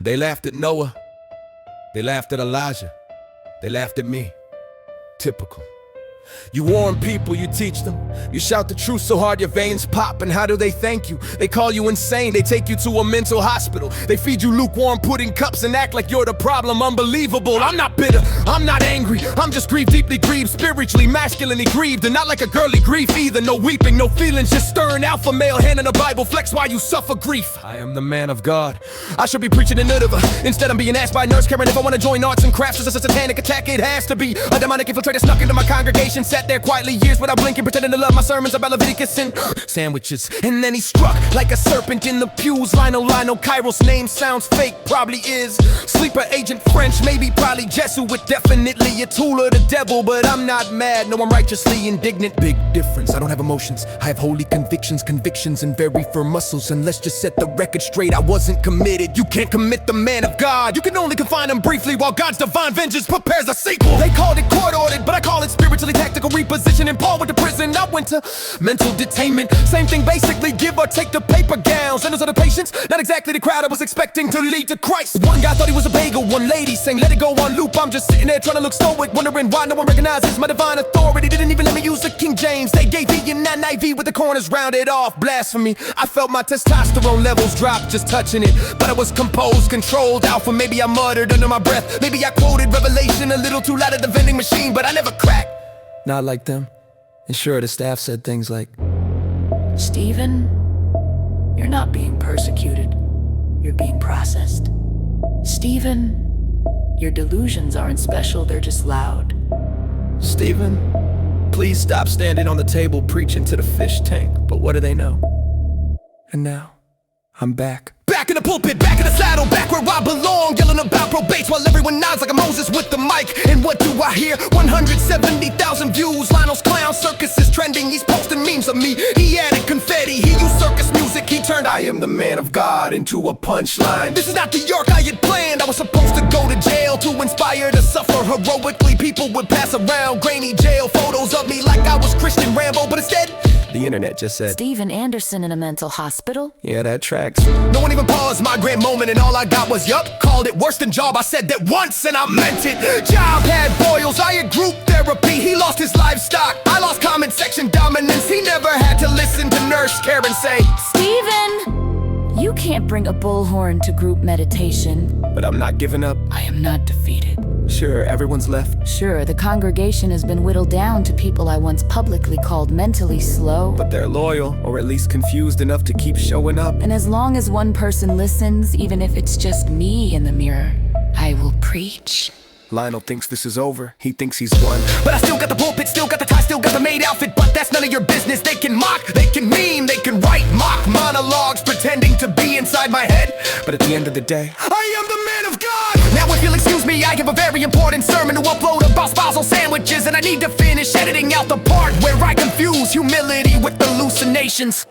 They laughed at Noah. They laughed at Elijah. They laughed at me. Typical. You warn people, you teach them. You shout the truth so hard your veins pop, and how do they thank you? They call you insane, they take you to a mental hospital. They feed you lukewarm pudding cups and act like you're the problem. Unbelievable. I'm not bitter, I'm not angry, I'm just grieved, deeply grieved, spiritually, masculinely grieved, and not like a girly grief either. No weeping, no feelings, just stern alpha male hand in a Bible flex while you suffer grief. I am the man of God. I should be preaching in Nineveh. Instead I'm being asked by a nurse Karen if I want to join arts and crafts. It's a satanic attack, it has to be. A demonic infiltrator snuck into my congregation, sat there quietly years without blinking, pretending to love my sermons about Leviticus and sandwiches. And then he struck like a serpent in the pews. Lionel, Cairo's name sounds fake, probably is. Sleeper agent French, maybe probably Jesuit, definitely a tool of the devil. But I'm not mad, no, I'm righteously indignant. Big difference, I don't have emotions, I have holy convictions and very firm muscles. And let's just set the record straight, I wasn't committed. You can't commit the man of God, you can only confine him briefly while God's divine vengeance prepares a sequel. They called it court-ordered, but I call it spiritually tactical repositioning. Paul went to prison, I went to mental detainment. Same thing basically, give or take the paper gowns. And those are the patients, not exactly the crowd I was expecting to lead to Christ. One guy thought he was a bagel, one lady sang let it go on loop. I'm just sitting there trying to look stoic, wondering why no one recognizes my divine authority. Didn't even let me use the King James, they gave me an NIV with the corners rounded off. Blasphemy, I felt my testosterone levels drop just touching it. But I was composed, controlled, alpha. Maybe I muttered under my breath, maybe I quoted Revelation a little too loud at the vending machine. But I never cracked, not like them. And sure, the staff said things like, Stephen, you're not being persecuted, you're being processed. Stephen, your delusions aren't special, they're just loud. Stephen, please stop standing on the table preaching to the fish tank. But what do they know? And now, I'm back. Back in the pulpit, back in the saddle, back where I belong, yelling about probates while everyone nods like a Moses with the mic. And what do I hear? 170,000 views. Lionel's clown circus is trending. He's posting memes of me. He added confetti. He used circus music. He turned I am the man of God into a punchline. This is not the York I had planned. I was supposed to go to jail to inspire to suffer heroically. People would pass around grainy jail photos of me like I was Christian Rambo, but instead the internet just said Steven Anderson in a mental hospital? Yeah, that tracks. No one even paused my grand moment, and all I got was yup. Called it worse than job, I said that once and I meant it. Job had boils, I had group therapy. He lost his livestock, I lost comment section dominance. He never had to listen to nurse care and say, Steven, you can't bring a bullhorn to group meditation. But I'm not giving up. I am not defeated. Sure, everyone's left. Sure, the congregation has been whittled down to people I once publicly called mentally slow. But they're loyal, or at least confused enough to keep showing up. And as long as one person listens, even if it's just me in the mirror, I will preach. Lionel thinks this is over, he thinks he's won. But I still got the pulpit, still got the tie, still got the maid outfit. But that's none of your business. They can mock, they can meme, they can write mock monologues pretending to be inside my head. But at the end of the day, I am the man of God. Now if you'll excuse me, I have a very important sermon to upload about spousal sandwiches. And I need to finish editing out the part where I confuse humility with hallucinations.